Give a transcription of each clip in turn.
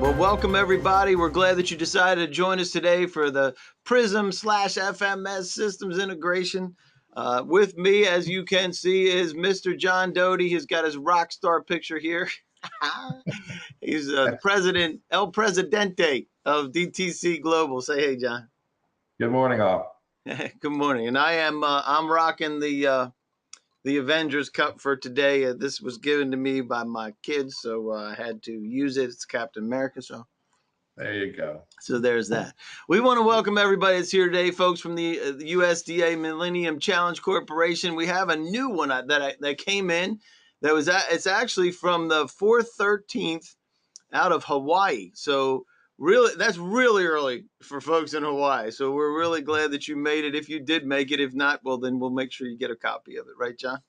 Well, welcome everybody. We're glad that you decided to join us today for the PRISM / FMS systems integration. With me, as you can see, is Mr. John Doty. He's got his rock star picture here. He's the president, El Presidente of DTC Global. Say hey, John. Good morning, all. Good morning. And I'm rocking the Avengers Cup for today. This was given to me by my kids, so I had to use it. It's Captain America, so there you go. So there's that. We want to welcome everybody that's here today, folks, from the USDA Millennium Challenge Corporation. We have a new one that came in. It's actually from the 4/13th out of Hawaii. So really, that's really early for folks in Hawaii. So we're really glad that you made it. If you did make it, if not, well, then we'll make sure you get a copy of it, right, John?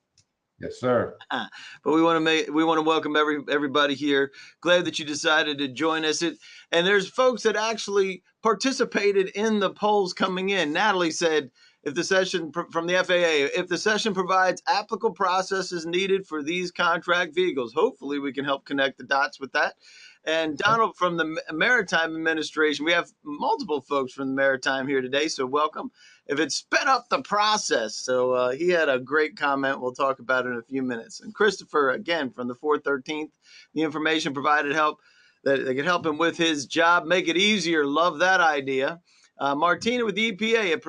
Yes, sir. But we want to welcome everybody here. Glad that you decided to join us. And there's folks that actually participated in the polls coming in. Natalie said, if the session from the FAA, if the session provides applicable processes needed for these contract vehicles, hopefully we can help connect the dots with that. And Donald from the Maritime Administration, we have multiple folks from the Maritime here today, so welcome. If it sped up the process, so he had a great comment. We'll talk about it in a few minutes. And Christopher, again, from the 4/13th, the information provided help that they could help him with his job, make it easier. Love that idea. Martina with the EPA, it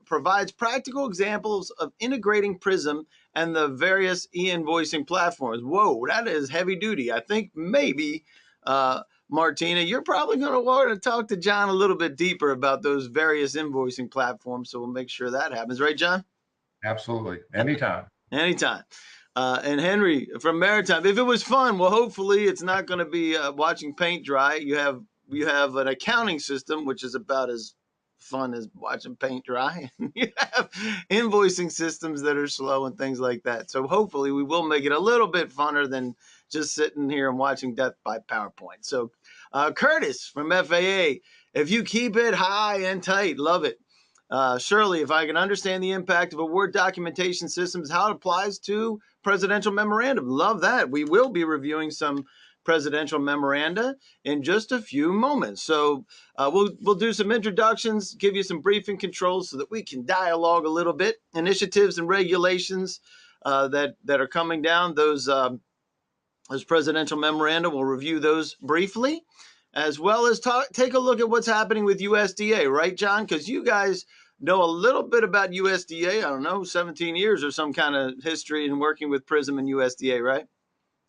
provides practical examples of integrating PRISM and the various e-invoicing platforms. Whoa, that is heavy duty. I think maybe Martina, you're probably going to want to talk to John a little bit deeper about those various invoicing platforms. So we'll make sure that happens. Right, John? Absolutely. Anytime. Anytime. And Henry from Maritime, if it was fun, well, hopefully it's not going to be watching paint dry. You have an accounting system, which is about as fun as watching paint dry. You have invoicing systems that are slow and things like that. So hopefully we will make it a little bit funner than just sitting here and watching death by PowerPoint. So Curtis from FAA, if you keep it high and tight, love it. Shirley, if I can understand the impact of a Word documentation systems, how it applies to presidential memorandum. Love that. We will be reviewing some presidential memoranda in just a few moments. So we'll do some introductions, give you some briefing controls so that we can dialogue a little bit. Initiatives and regulations that are coming down, those presidential memoranda, we'll review those briefly, as well as take a look at what's happening with USDA, right, John? Because you guys know a little bit about USDA. I don't know, 17 years or some kind of history in working with PRISM and USDA, right?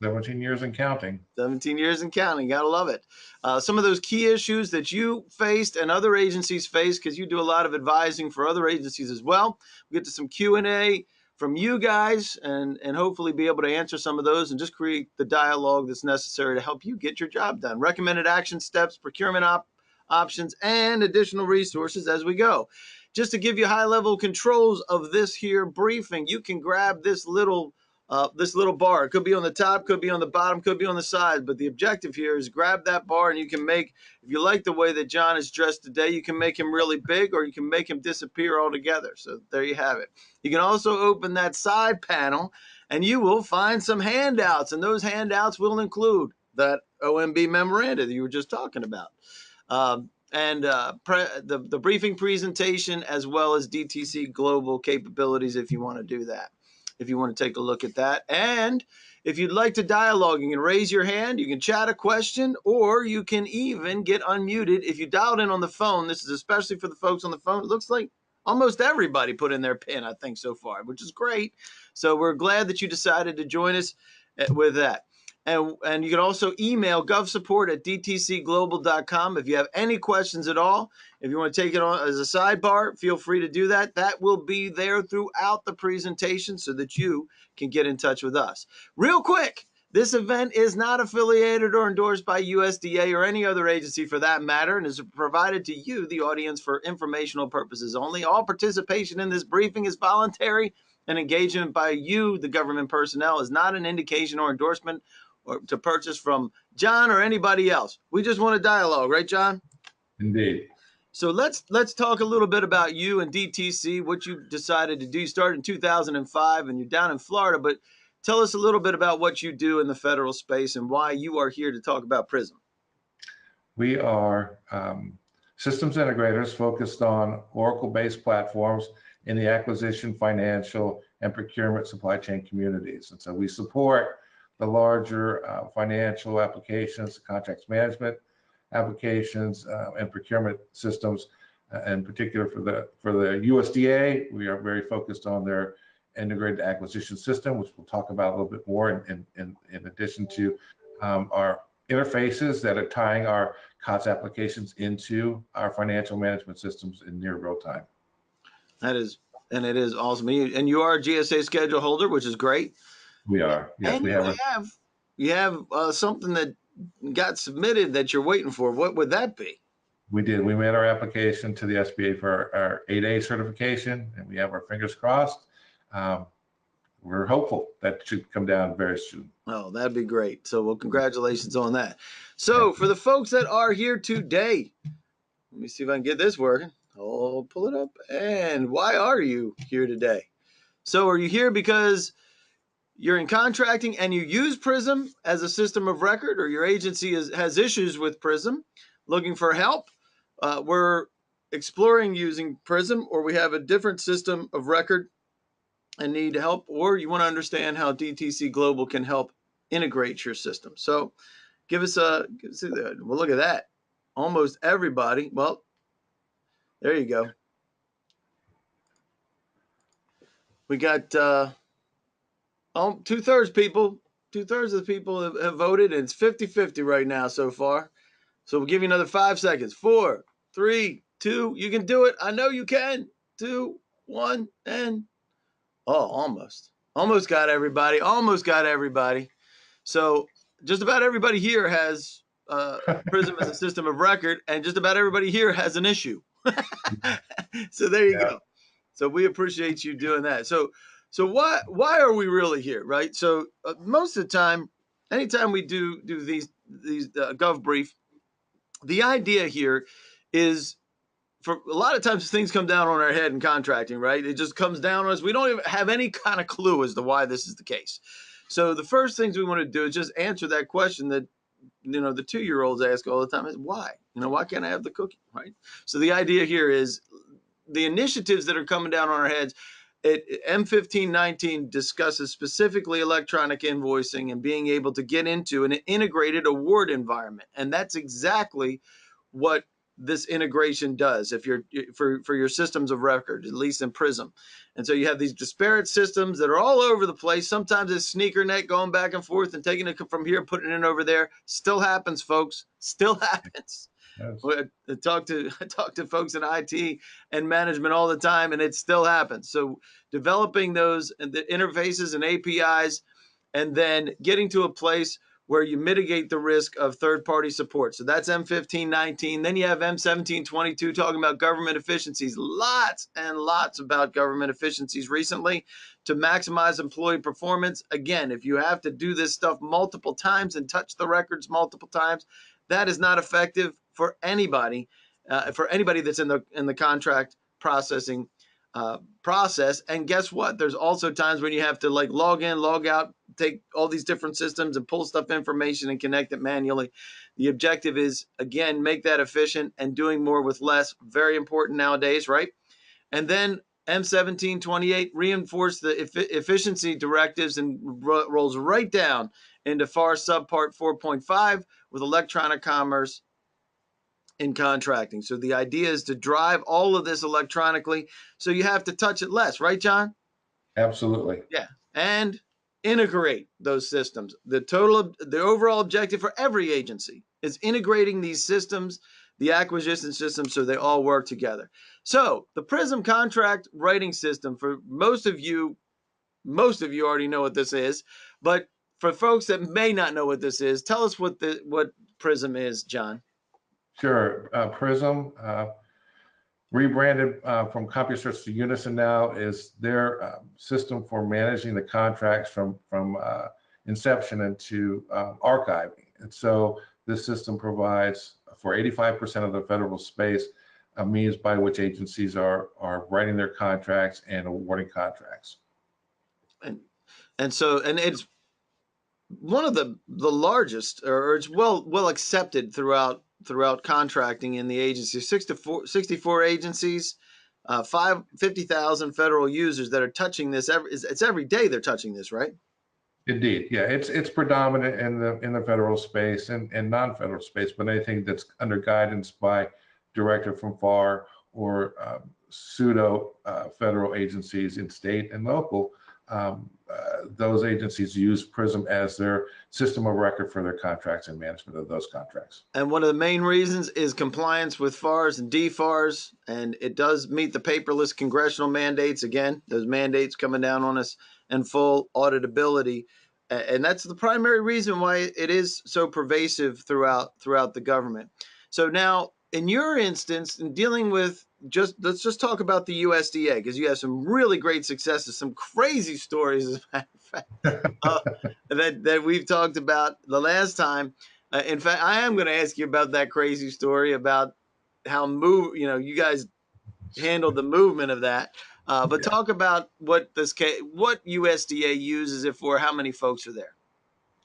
17 years and counting. 17 years and counting. Gotta love it. Some of those key issues that you faced and other agencies face, because you do a lot of advising for other agencies as well. We'll get to some Q&A from you guys and hopefully be able to answer some of those and just create the dialogue that's necessary to help you get your job done. Recommended action steps, procurement options, and additional resources as we go. Just to give you high-level controls of this here briefing, you can grab this little bar. It could be on the top, could be on the bottom, could be on the side. But the objective here is grab that bar and you can make, if you like the way that John is dressed today, you can make him really big or you can make him disappear altogether. So there you have it. You can also open that side panel and you will find some handouts. And those handouts will include that OMB memoranda that you were just talking about. The briefing presentation as well as DTC Global capabilities if you want to do that. If you want to take a look at that. And if you'd like to dialogue, you can raise your hand, you can chat a question, or you can even get unmuted. If you dialed in on the phone, this is especially for the folks on the phone. It looks like almost everybody put in their PIN, I think, so far, which is great. So we're glad that you decided to join us with that. And you can also email govsupport@dtcglobal.com if you have any questions at all. If you want to take it on as a sidebar, feel free to do that. That will be there throughout the presentation so that you can get in touch with us. Real quick, this event is not affiliated or endorsed by USDA or any other agency for that matter and is provided to you, the audience, for informational purposes only. All participation in this briefing is voluntary and engagement by you, the government personnel, is not an indication or endorsement or to purchase from John or anybody else. We just want a dialogue, right, John? Indeed. So let's talk a little bit about you and DTC, what you decided to do. You started in 2005 and you're down in Florida, but tell us a little bit about what you do in the federal space and why you are here to talk about PRISM. We are systems integrators focused on Oracle-based platforms in the acquisition, financial, and procurement supply chain communities. And so we support the larger financial applications, contracts management applications, and procurement systems. In particular, for the USDA, we are very focused on their integrated acquisition system, which we'll talk about a little bit more in addition to our interfaces that are tying our COTS applications into our financial management systems in near real time. That is, and it is awesome. And you are a GSA schedule holder, which is great. We are, yes, And we you have something that got submitted that you're waiting for. What would that be? We did. We made our application to the SBA for our 8A certification, and we have our fingers crossed. We're hopeful that should come down very soon. Oh, that'd be great. So, well, congratulations on that. So, for the folks that are here today, let me see if I can get this working. I'll pull it up. And why are you here today? So, are you here because you're in contracting and you use PRISM as a system of record, or your agency has issues with PRISM, looking for help? We're exploring using PRISM, or we have a different system of record and need help, or you want to understand how DTC Global can help integrate your system. So give us well, look at that. Almost everybody. Well, there you go. We got 2/3 people. 2/3 of the people have voted, and it's 50-50 right now so far. So we'll give you another 5 seconds. 4, 3, 2. You can do it. I know you can. 2, 1, and almost got everybody. Almost got everybody. So just about everybody here has PRISM as a system of record, and just about everybody here has an issue. So there you go. So we appreciate you doing that. So why are we really here, right? So most of the time, anytime we do these Gov Brief, the idea here is, for a lot of times things come down on our head in contracting, right? It just comes down on us. We don't even have any kind of clue as to why this is the case. So the first things we want to do is just answer that question that, the 2-year-olds ask all the time is why? Why can't I have the cookie, right? So the idea here is the initiatives that are coming down on our heads. M1519 discusses specifically electronic invoicing and being able to get into an integrated award environment. And that's exactly what this integration does if you're for your systems of record, at least in PRISM. And so you have these disparate systems that are all over the place. Sometimes it's sneaker net going back and forth and taking it from here, putting it in over there. Still happens, folks. Still happens. Yes. I talk to folks in IT and management all the time, and it still happens. So developing those and the interfaces and APIs, and then getting to a place where you mitigate the risk of third-party support. So that's M1519. Then you have M1722 talking about government efficiencies. Lots and lots about government efficiencies recently to maximize employee performance. Again, if you have to do this stuff multiple times and touch the records multiple times, that is not effective for anybody that's in the contract processing process. And guess what? There's also times when you have to log in, log out, take all these different systems and pull stuff information and connect it manually. The objective is, again, make that efficient, and doing more with less. Very important nowadays, right? And then M1728 reinforce the efficiency directives and rolls right down into FAR subpart 4.5 with electronic commerce in contracting. So the idea is to drive all of this electronically, so you have to touch it less, right, John? Absolutely. Yeah. And integrate those systems. The overall objective for every agency is integrating these systems, the acquisition systems, so they all work together. So the PRISM contract writing system, for most of you already know what this is, but for folks that may not know what this is, tell us what PRISM is, John. Sure. PRISM, rebranded from CompuSearch to Unison now, is their system for managing the contracts from inception into archiving. And so this system provides for 85% of the federal space a means by which agencies are writing their contracts and awarding contracts. And it's one of the largest, or it's well accepted throughout throughout contracting in the agency. 64 agencies, 50,000 federal users that are touching this. It's every day they're touching this, right? Indeed, yeah, it's predominant in the federal space and non-federal space, but anything that's under guidance by directive from FAR or pseudo federal agencies in state and local, those agencies use PRISM as their system of record for their contracts and management of those contracts. And one of the main reasons is compliance with FARs and DFARs, and it does meet the paperless congressional mandates. Again, those mandates coming down on us, and full auditability. And that's the primary reason why it is so pervasive throughout the government. So now, in your instance, in dealing with let's just talk about the USDA, because you have some really great successes, some crazy stories, as a matter of fact, that we've talked about the last time. In fact, I am going to ask you about that crazy story about how you guys handled the movement of that. But Yeah. talk about what USDA uses it for. How many folks are there?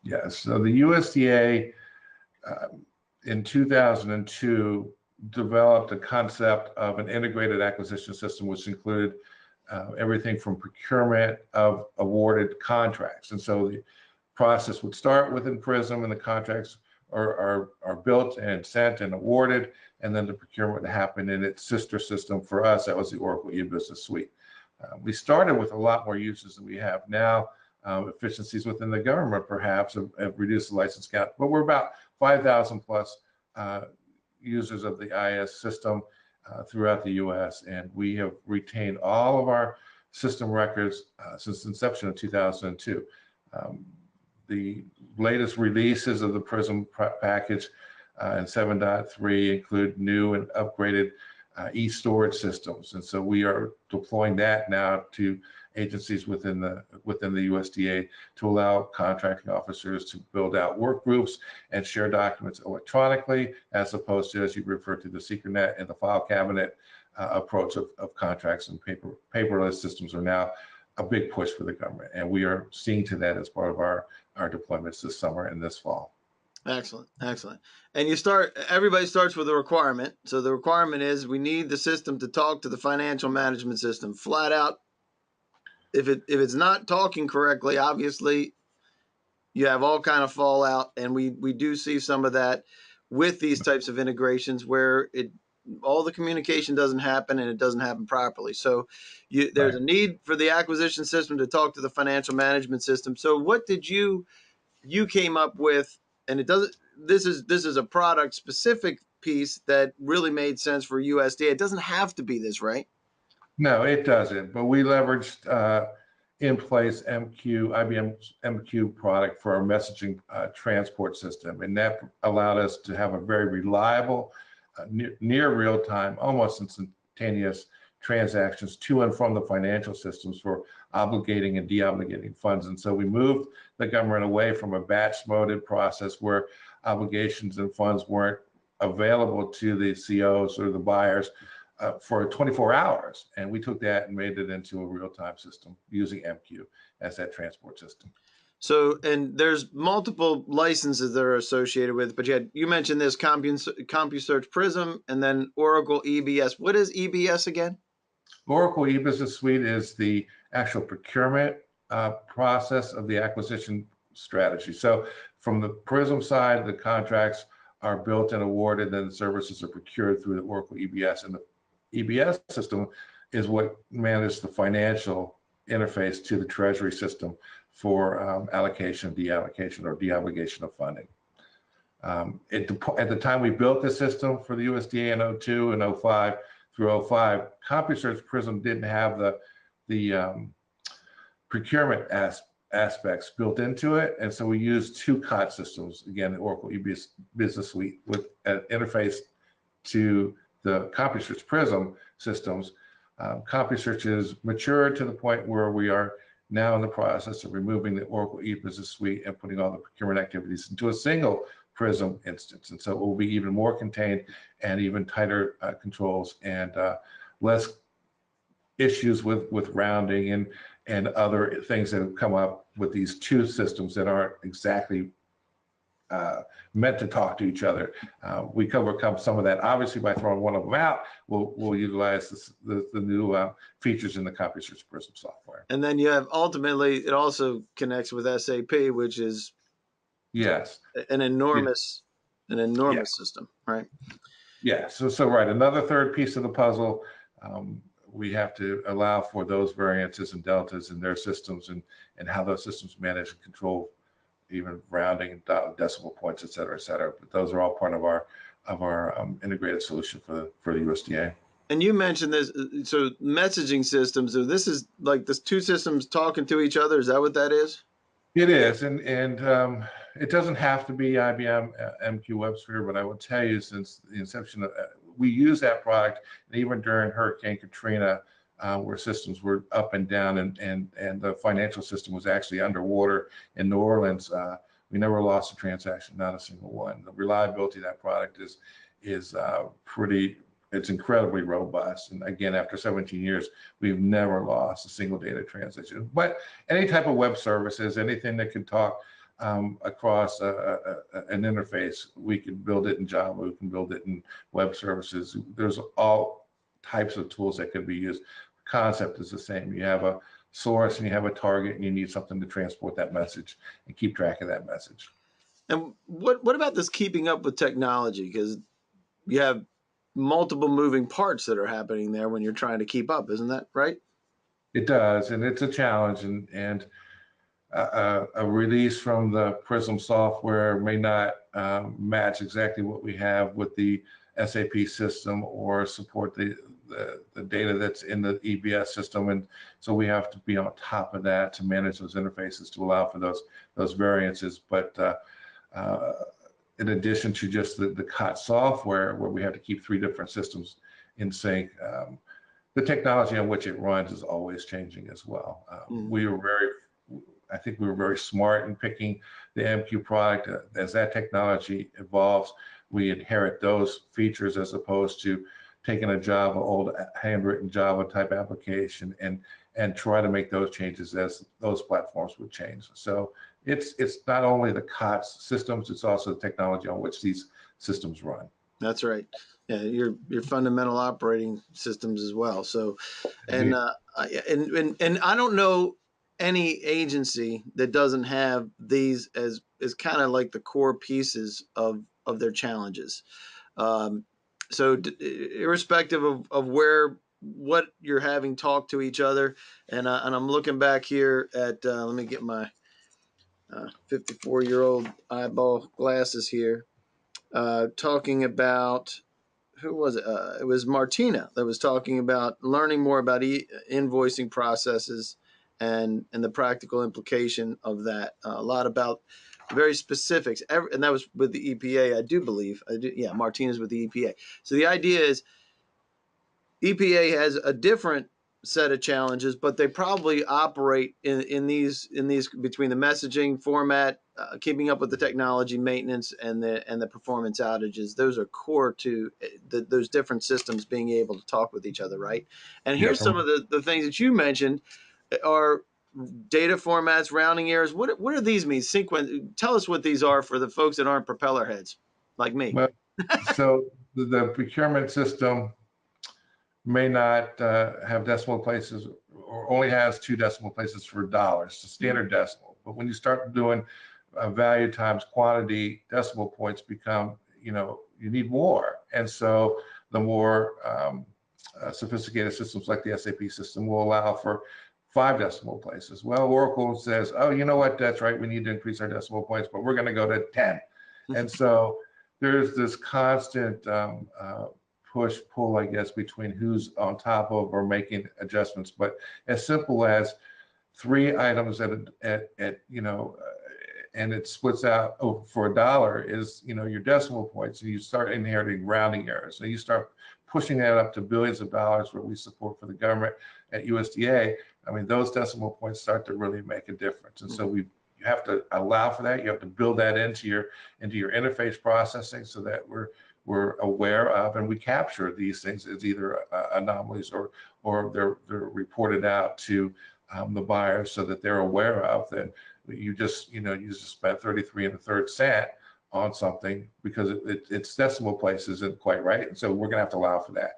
Yeah, so the USDA in 2002 developed a concept of an integrated acquisition system, which included everything from procurement of awarded contracts. And so the process would start within PRISM, and the contracts are built and sent and awarded, and then the procurement would happen in its sister system. For us, that was the Oracle E-Business Suite. We started with a lot more users than we have now. Efficiencies within the government perhaps have reduced the license count, but we're about 5,000 plus users of the IS system throughout the US, and we have retained all of our system records since the inception of 2002. The latest releases of the PRISM package in 7.3 include new and upgraded e-storage systems, and so we are deploying that now to agencies within the USDA to allow contracting officers to build out work groups and share documents electronically, as opposed to, as you refer to, the SecretNet and the file cabinet approach of contracts. And paperless systems are now a big push for the government, and we are seeing to that as part of our deployments this summer and this fall. Excellent, excellent. And everybody starts with a requirement. So the requirement is we need the system to talk to the financial management system flat out. If it's not talking correctly, obviously you have all kind of fallout, and we do see some of that with these types of integrations where all the communication doesn't happen and it doesn't happen properly. So there's a need for the acquisition system to talk to the financial management system. So what did you came up with? And this is a product specific piece that really made sense for USDA. It doesn't have to be this, right? No, it doesn't. But we leveraged in place IBM's MQ product for our messaging transport system, and that allowed us to have a very reliable, near real time, almost instantaneous transactions to and from the financial systems for obligating and deobligating funds. And so we moved the government away from a batch-moded process where obligations and funds weren't available to the COs or the buyers for 24 hours. And we took that and made it into a real-time system using MQ as that transport system. So, and there's multiple licenses that are associated with, but you mentioned this CompuSearch PRISM and then Oracle EBS. What is EBS again? Oracle E-Business Suite is the actual procurement process of the acquisition strategy. So from the PRISM side, the contracts are built and awarded, then the services are procured through the Oracle EBS. And the EBS system is what manages the financial interface to the Treasury system for allocation, deallocation, or deobligation of funding. At the time we built the system for the USDA in 02 and 05 through 05, CompuSearch PRISM didn't have the procurement aspects built into it, and so we used two COT systems, again, the Oracle E-Business Suite with an interface to the CompuSearch PRISM systems. CompuSearch is matured to the point where we are now in the process of removing the Oracle E-Business Suite and putting all the procurement activities into a single PRISM instance. And so it will be even more contained and even tighter controls and less issues with rounding and other things that have come up with these two systems that aren't exactly meant to talk to each other. We can overcome some of that, obviously, by throwing one of them out. We'll utilize the new features in the CompuSearch PRISM software. And then you have, ultimately, it also connects with SAP, which is yes, an enormous yeah. system, right? Yeah. So right, another third piece of the puzzle. We have to allow for those variances and deltas in their systems, and how those systems manage and control even rounding, decimal points, et cetera, et cetera. But those are all part of our integrated solution for the USDA. And you mentioned this, so messaging systems. So this is like this two systems talking to each other. Is that what that is? It is, and it doesn't have to be IBM MQ WebSphere, but I will tell you, since the inception of, we use that product, and even during Hurricane Katrina, where systems were up and down, and the financial system was actually underwater in New Orleans, we never lost a transaction, not a single one. The reliability of that product is pretty. It's incredibly robust. And again, after 17 years, we've never lost a single data transaction. But any type of web services, anything that can talk across an interface, we can build it in Java, we can build it in web services. There's all types of tools that can be used. The concept is the same. You have a source and you have a target, and you need something to transport that message and keep track of that message. And what about this keeping up with technology? Because you have multiple moving parts that are happening there when you're trying to keep up, isn't that right? It does, and it's a challenge, and a release from the PRISM software may not match exactly what we have with the SAP system, or support the data that's in the EBS system, and so we have to be on top of that to manage those interfaces to allow for those variances. But in addition to just the COT software, where we have to keep 3 different systems in sync, the technology on which it runs is always changing as well. I think we were very smart in picking the MQ product. As that technology evolves, we inherit those features, as opposed to taking a Java, old handwritten Java type application, and try to make those changes as those platforms would change. So it's not only the COTS systems, it's also the technology on which these systems run. That's right. Yeah, your fundamental operating systems as well. So, and I don't know any agency that doesn't have these as kind of like the core pieces of their challenges. So irrespective of what you're having talk to each other, and I'm looking back here at let me get my 54-year-old eyeball glasses here, talking about, who was it? It was Martina that was talking about learning more about invoicing processes and the practical implication of that. A lot about very specifics, and that was with the EPA, I do believe. Yeah, Martina's with the EPA. So the idea is EPA has a different set of challenges, but they probably operate in these between the messaging format, keeping up with the technology, maintenance, and the performance outages. Those are core to those different systems being able to talk with each other, right? And here's some of the things that you mentioned are data formats, rounding errors. What do these mean? Tell us what these are for the folks that aren't propeller heads like me. Well, so the procurement system may not have decimal places, or only has 2 decimal places for dollars, the standard decimal. But when you start doing value times quantity, decimal points become, you need more. And so the more sophisticated systems like the SAP system will allow for 5 decimal places. Well, Oracle says, oh, you know what, that's right, we need to increase our decimal points, but we're going to go to 10. And so there's this constant push-pull, I guess, between who's on top of or making adjustments. But as simple as 3 items and it splits out for $1 is, your decimal points. And you start inheriting rounding errors. So you start pushing that up to billions of dollars, where we support for the government at USDA. I mean, those decimal points start to really make a difference. And so you have to allow for that. You have to build that into your interface processing, so that we're aware of, and we capture these things as either anomalies or they're reported out to the buyers, so that they're aware of that. You just spent 33 1/3 cents on something because its decimal place isn't quite right. And so we're going to have to allow for that.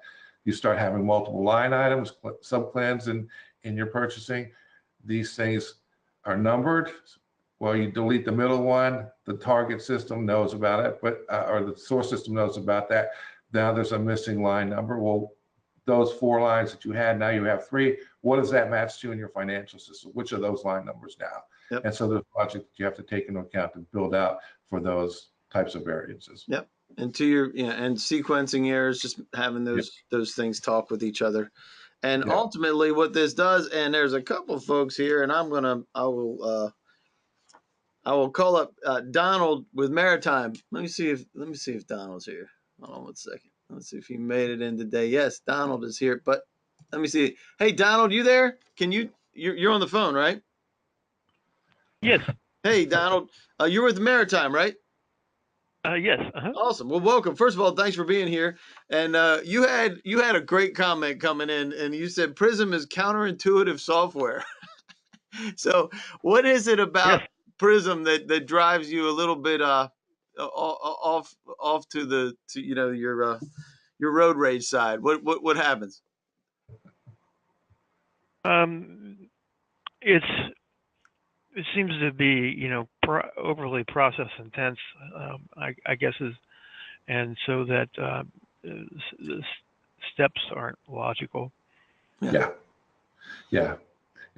You start having multiple line items, sub-plans in your purchasing. These things are numbered. Well, you delete the middle one, the target system knows about it, but or the source system knows about that. Now there's a missing line number. Well, those 4 lines that you had, now you have 3. What does that match to in your financial system? Which are those line numbers now? Yep. And so there's logic that you have to take into account to build out for those types of variances. Yep. And to your and sequencing errors, just having those things talk with each other. And ultimately what this does, and there's a couple folks here, and I will call up Donald with Maritime. Let me see if Donald's here. Hold on 1 second. Let's see if he made it in today. Yes, Donald is here. But let me see. Hey, Donald, you there? You're on the phone, right? Yes. Hey, Donald, you're with Maritime, right? Yes. Awesome. Well, welcome. First of all, thanks for being here. And you had a great comment coming in, and you said PRISM is counterintuitive software. So, what is it about PRISM that drives you a little bit off to your road rage side? What happens? It seems to be overly process intense, I guess and so that the steps aren't logical. Yeah.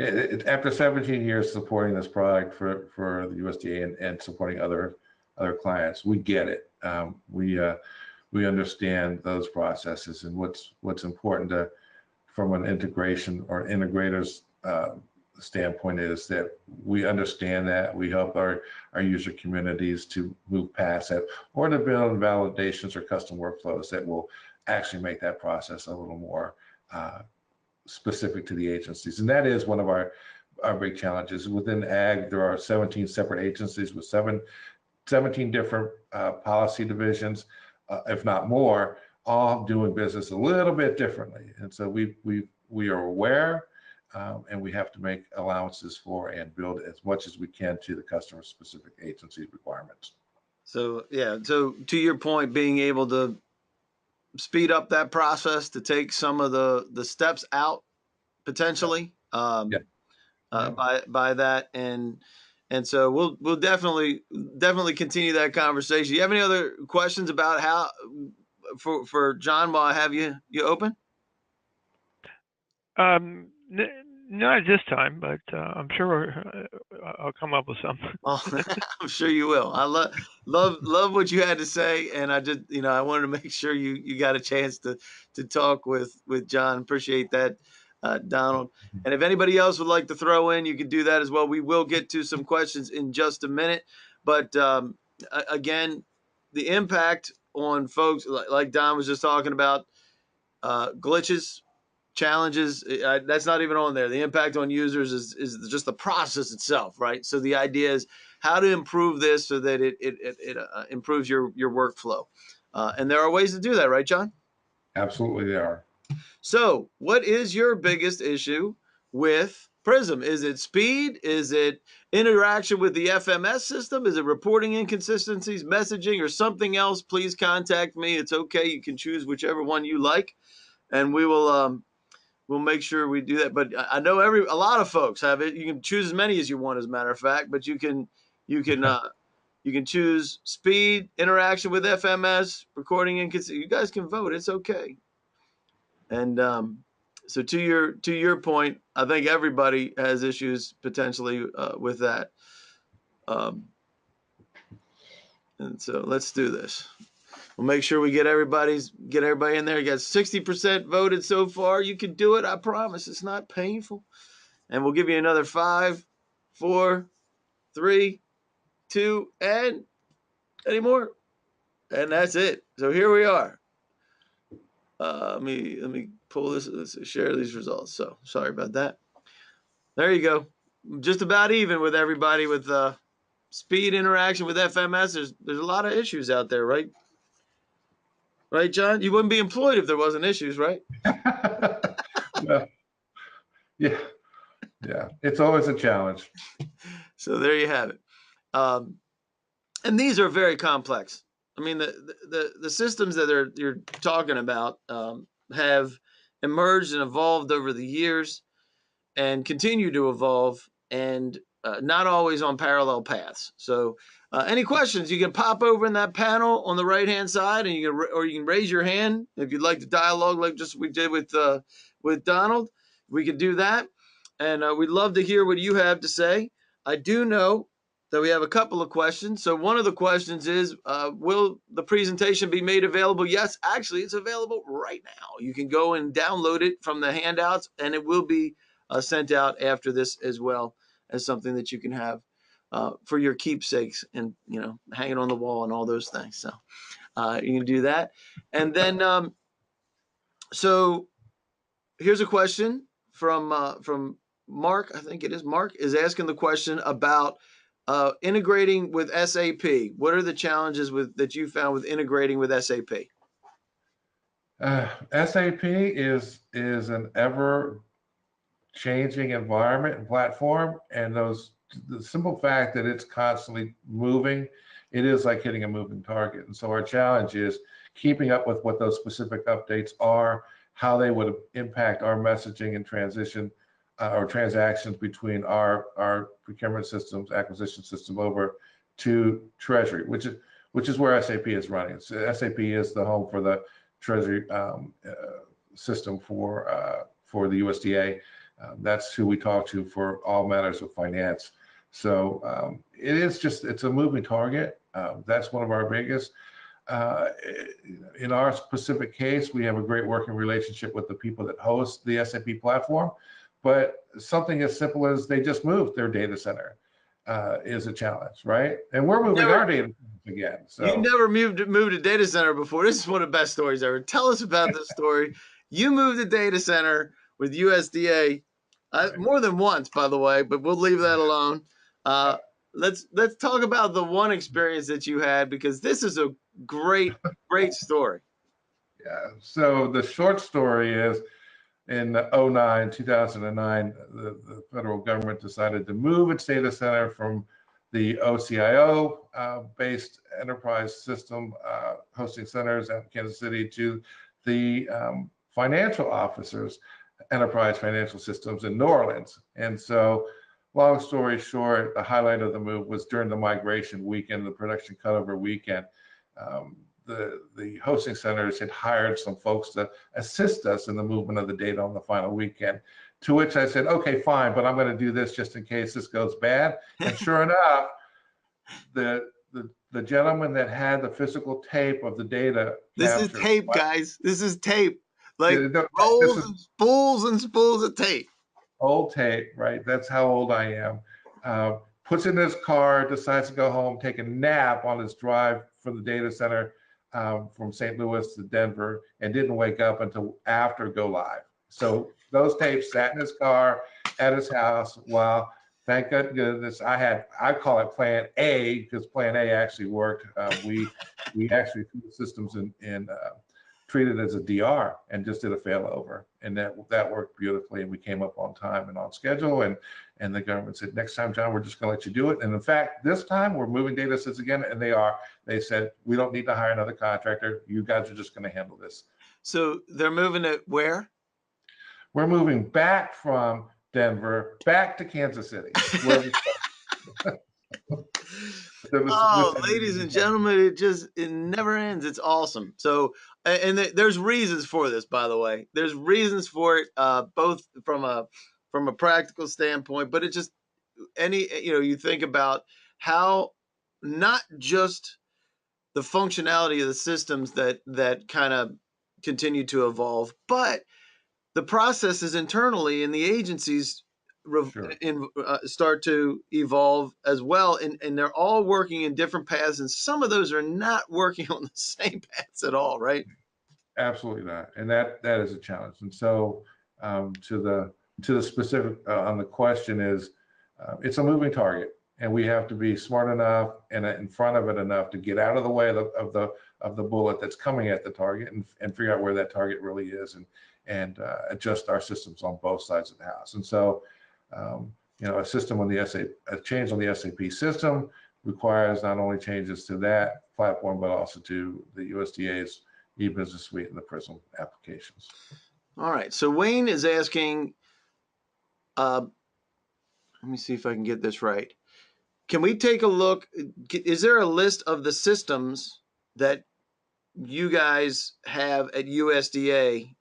After 17 years supporting this product for the USDA and supporting other clients, we get it. We understand those processes and what's important from an integration or integrator's standpoint is that we understand that we help our user communities to move past that or to build validations or custom workflows that will actually make that process a little more specific to the agencies. And that is one of our big challenges. Within ag, there are 17 separate agencies with 17 different policy divisions, if not more, all doing business a little bit differently. And so we are aware and we have to make allowances for and build as much as we can to the customer specific agency requirements. So so to your point, being able to speed up that process to take some of the steps out potentially by that, and so we'll definitely continue that conversation. Do you have any other questions about how for John while I have you open? Not at this time, but I'm sure I'll come up with something. Oh, I'm sure you will. I love what you had to say, and I just I wanted to make sure you got a chance to talk with John. Appreciate that, Donald. And if anybody else would like to throw in, you can do that as well. We will get to some questions in just a minute, but again, the impact on folks like Don was just talking about, glitches, challenges, that's not even on there. The impact on users is just the process itself, right? So the idea is how to improve this so that it improves your workflow, and there are ways to do that, right, John? Absolutely, there are. So what is your biggest issue with PRISM? Is it speed? Is it interaction with the FMS system? Is it reporting inconsistencies, messaging, or something else? Please contact me. It's okay. You can choose whichever one you like, and we will we'll make sure we do that. But I know a lot of folks have it. You can choose as many as you want, as a matter of fact. But you can choose speed, interaction with FMS, recording inconsistency. You guys can vote. It's okay. And so to your point, I think everybody has issues potentially with that. And so let's do this. We'll make sure we get everybody in there. You got 60% voted so far. You can do it. I promise. It's not painful. And we'll give you another 5, 4, 3, 2, and any more. And that's it. So here we are. Let me pull this. Let's share these results. So sorry about that. There you go. Just about even with everybody with speed, interaction with FMS. There's a lot of issues out there, right? Right, John? You wouldn't be employed if there wasn't issues, right? Well, yeah. It's always a challenge. So there you have it. and these are very complex. I mean, the systems that you're talking about have emerged and evolved over the years and continue to evolve, and not always on parallel paths. So, any questions? You can pop over in that panel on the right hand side, and or you can raise your hand if you'd like to dialogue, like just we did with Donald. We could do that, and we'd love to hear what you have to say. I do know that we have a couple of questions. So one of the questions is, will the presentation be made available? Yes, actually, it's available right now. You can go and download it from the handouts, and it will be sent out after this as well as something that you can have for your keepsakes and, hanging on the wall and all those things. So you can do that. And then, so here's a question from Mark. I think it is Mark is asking the question about integrating with SAP. What are the challenges that you found with integrating with SAP? SAP is an ever changing environment and platform, and the simple fact that it's constantly moving, it is like hitting a moving target. And so our challenge is keeping up with what those specific updates are, how they would impact our messaging and transition or transactions between our procurement systems, acquisition system over to Treasury, which is where SAP is running. So SAP is the home for the Treasury system for the USDA. That's who we talk to for all matters of finance. So it's a moving target. That's one of our biggest. In our specific case, we have a great working relationship with the people that host the SAP platform, but something as simple as they just moved their data center is a challenge, right? And we're moving our data again. So you never moved a data center before. This is one of the best stories ever. Tell us about this story. You moved a data center with USDA more than once, by the way, but we'll leave that alone. Let's talk about the one experience that you had, because this is a great story. Yeah. So the short story is, in 2009, the federal government decided to move its data center from the OCIO based enterprise system hosting centers at Kansas City to the financial officers enterprise financial systems in New Orleans. And so, long story short, the highlight of the move was during the migration weekend, the production cutover weekend. The hosting centers had hired some folks to assist us in the movement of the data on the final weekend, to which I said, okay, fine, but I'm going to do this just in case this goes bad. And sure enough, the gentleman that had the physical tape of the data This is tape, guys. This is tape. Like rolls and spools of tape. Old tape, right? That's how old I am. Puts in his car, decides to go home, take a nap on his drive from the data center from St. Louis to Denver, and didn't wake up until after go live. So those tapes sat in his car at his house while, thank goodness, I call it Plan A, because Plan A actually worked. We actually threw the systems in treated as a DR and just did a failover, and that worked beautifully, and we came up on time and on schedule, and the government said, next time, John, we're just going to let you do it. And in fact, this time we're moving data sets again, and they said, we don't need to hire another contractor, you guys are just going to handle this. So they're moving it where? We're moving back from Denver back to Kansas City. Ladies and gentlemen, it never ends. It's awesome. So, and there's reasons for this, by the way. There's reasons for it, both from a practical standpoint, but it just you think about how not just the functionality of the systems that kind of continue to evolve, but the processes internally in the agencies start to evolve as well, and they're all working in different paths, and some of those are not working on the same paths at all, right? Absolutely not, and that is a challenge. And so to the specific on the question is, it's a moving target, and we have to be smart enough and in front of it enough to get out of the way of the bullet that's coming at the target, and figure out where that target really is, and adjust our systems on both sides of the house. And so a system on the a change on the SAP system requires not only changes to that platform, but also to the USDA's e-business suite and the PRISM applications. All right. So Wayne is asking, let me see if I can get this right. Can we take a look? Is there a list of the systems that you guys have at USDA?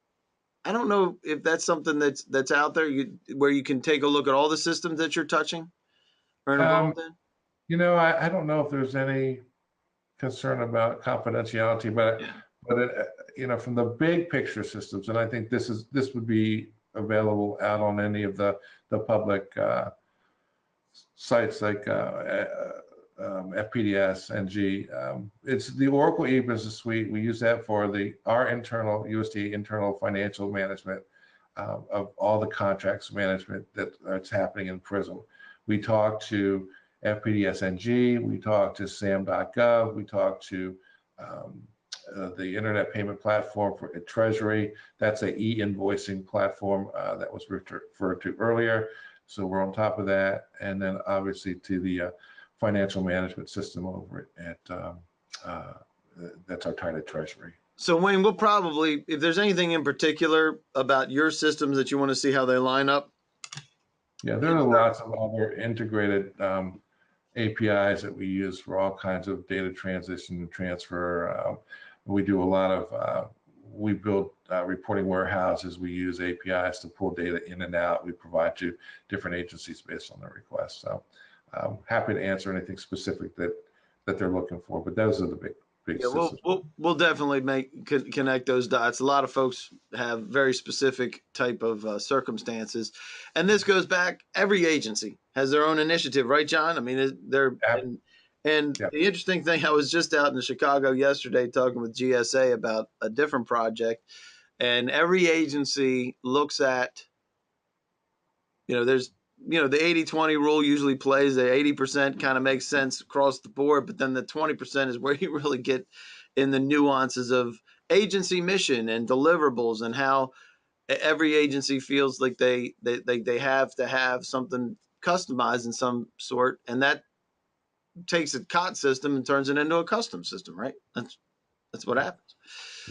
I don't know if that's something that's out there where you can take a look at all the systems that you're touching or involved in. You know, I don't know if there's any concern about confidentiality, but Yeah. you know, from the big picture systems, and I think this would be available out on any of the public sites like FPDS, NG. It's the Oracle e-business suite. We use that for our internal USDA internal financial management of all the contracts management that's happening in PRISM. We talk to FPDS NG, we talk to SAM.gov, we talk to the Internet Payment Platform for Treasury. That's a e-invoicing platform that was referred to earlier. So we're on top of that. And then obviously to the financial management system over at, that's our tied to Treasury. So Wayne, we'll probably, if there's anything in particular about your systems that you want to see how they line up. Yeah, there are lots of other integrated APIs that we use for all kinds of data transition and transfer. We do a lot of, we build reporting warehouses. We use APIs to pull data in and out. We provide to different agencies based on their requests. So I'm happy to answer anything specific that they're looking for, but those are the big Yeah, we'll definitely connect those dots. A lot of folks have very specific type of circumstances, and this goes back. Every agency has their own initiative, right, John? I mean, and the interesting thing, I was just out in Chicago yesterday talking with GSA about a different project, and every agency looks at, there's, the 80-20 rule usually plays. The 80% kind of makes sense across the board, but then the 20% is where you really get in the nuances of agency mission and deliverables and how every agency feels like they have to have something customized in some sort, and that takes a COT system and turns it into a custom system, right? That's what happens.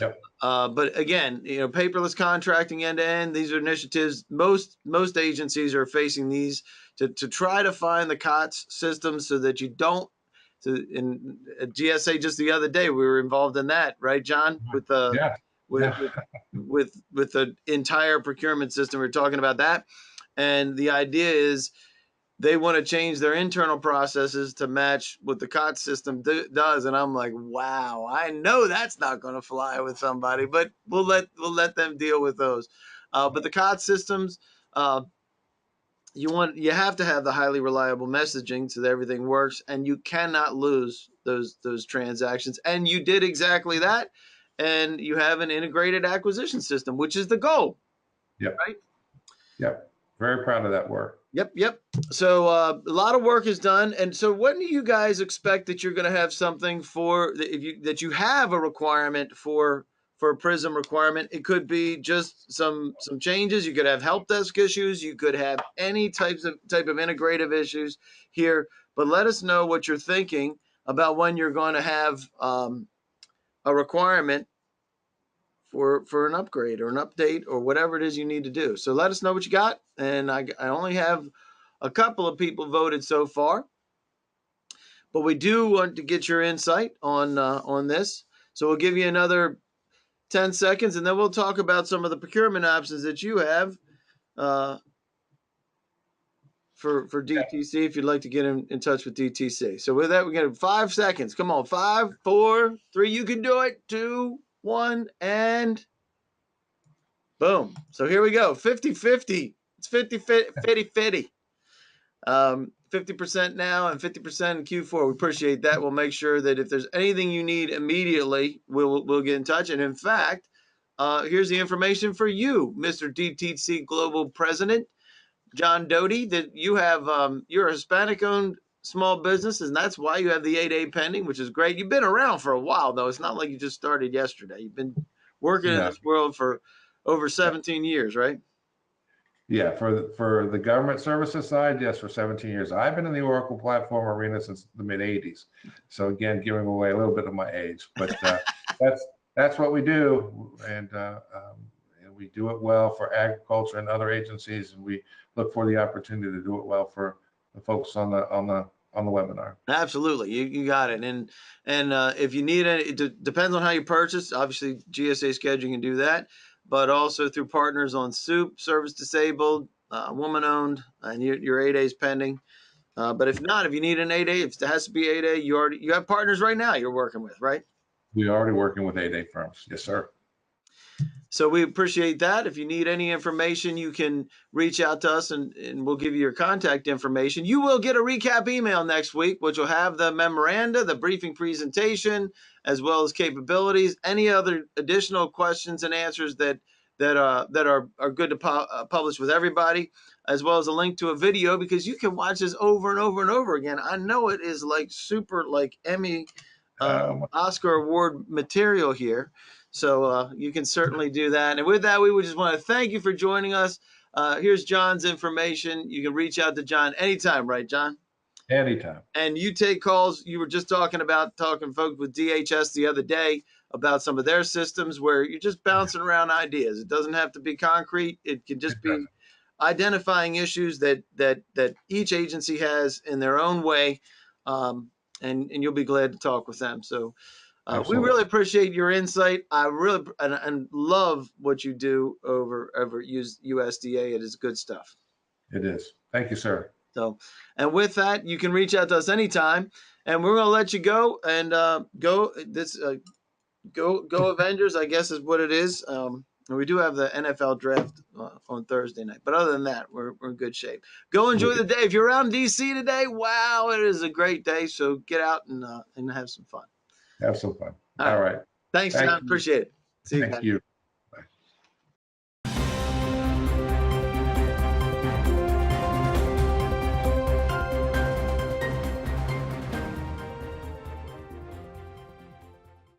Yep. But again, paperless contracting end to end, these are initiatives. Most agencies are facing these to try to find the COTS system so that you don't. In GSA just the other day, we were involved in that, right, John? With the with the entire procurement system, we're talking about that, and the idea is they want to change their internal processes to match what the COTS system does. And I'm like, wow, I know that's not going to fly with somebody, but we'll let them deal with those. But the COTS systems, you have to have the highly reliable messaging so that everything works, and you cannot lose those transactions. And you did exactly that, and you have an integrated acquisition system, which is the goal. Yep. Right. Yep. Very proud of that work. Yep. So a lot of work is done. And so when do you guys expect that you're going to have something for that you have a requirement for a PRISM requirement? It could be just some changes. You could have help desk issues. You could have any type of integrative issues here. But let us know what you're thinking about when you're going to have a requirement for an upgrade or an update or whatever it is you need to do. So let us know what you got. And I only have a couple of people voted so far, but we do want to get your insight on this. So we'll give you another 10 seconds, and then we'll talk about some of the procurement options that you have for DTC if you'd like to get in touch with DTC. So with that, we're going to 5 seconds. Come on, 5, 4, 3. You can do it. 2, 1, and boom. So here we go. 50-50. It's 50-50. 50% now and 50% in Q4. We appreciate that. We'll make sure that if there's anything you need immediately, we'll get in touch. And in fact, here's the information for you, Mr. DTC Global President John Doty, that you have you're a Hispanic-owned small business, and that's why you have the 8A pending, which is great. You've been around for a while, though. It's not like you just started yesterday. You've been working in this world for over 17 years, right? Yeah, for the government services side, yes, for 17 years. I've been in the Oracle platform arena since the mid 80s. So again, giving away a little bit of my age, but that's what we do, and we do it well for agriculture and other agencies, and we look for the opportunity to do it well for the folks on the webinar. Absolutely, you got it. And if you need it, it depends on how you purchase. Obviously, GSA scheduling can do that, but also through partners on SOUP, Service Disabled, Woman Owned, and your 8A is pending. But if not, if you need an 8A, if it has to be 8A, you have partners right now you're working with, right? We're already working with 8A firms. Yes, sir. So we appreciate that. If you need any information, you can reach out to us and we'll give you your contact information. You will get a recap email next week, which will have the memoranda, the briefing presentation, as well as capabilities, any other additional questions and answers that are good to publish with everybody, as well as a link to a video, because you can watch this over and over and over again. I know it is like super like Emmy, Oscar award material here. So you can certainly do that. And with that, we would just want to thank you for joining us. Here's John's information. You can reach out to John anytime, right, John? Anytime. And you take calls. You were just talking folks with DHS the other day about some of their systems where you're just bouncing around ideas. It doesn't have to be concrete. It can just be identifying issues that each agency has in their own way. And you'll be glad to talk with them. So we really appreciate your insight. I really and love what you do over USDA. It is good stuff. It is. Thank you, sir. So, and with that, you can reach out to us anytime. And we're going to let you go and go Avengers, I guess is what it is. We do have the NFL draft on Thursday night. But other than that, we're in good shape. Go enjoy the day. If you're around D.C. today, wow, it is a great day. So get out and have some fun. Have some fun. All right. Thanks, John. Appreciate it. See you guys. Thank you.